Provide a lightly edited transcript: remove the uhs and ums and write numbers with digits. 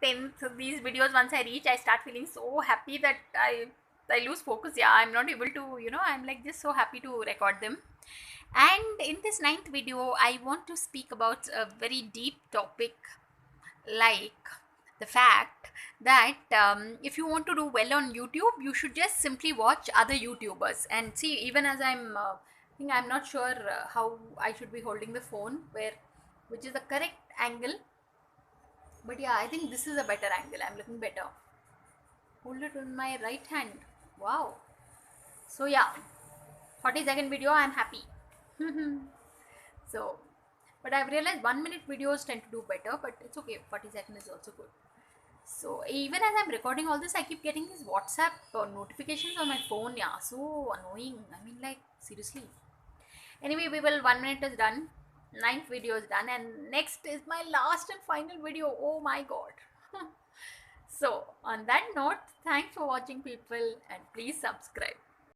10th, these videos, once I reach, I start feeling so happy that I lose focus. Yeah, I'm not able to, I'm like just so happy to record them. And in this ninth video, I want to speak about a very deep topic, like the fact that if you want to do well on YouTube, you should just simply watch other YouTubers and see. Even as I think I'm not sure how I should be holding the phone, which is the correct angle. But yeah, I think this is a better angle. I'm looking better. Hold it in my right hand. Wow. So yeah, 40-second video. I'm happy. So, but I've realized 1 minute videos tend to do better. But it's okay. 40 seconds is also good. So even as I'm recording all this, I keep getting these WhatsApp notifications on my phone. Yeah, so annoying. I mean, like seriously. Anyway, we will. 1 minute is done. Ninth video is done, and next is my last and final video. Oh my god. So on that note, thanks for watching, people, and please subscribe.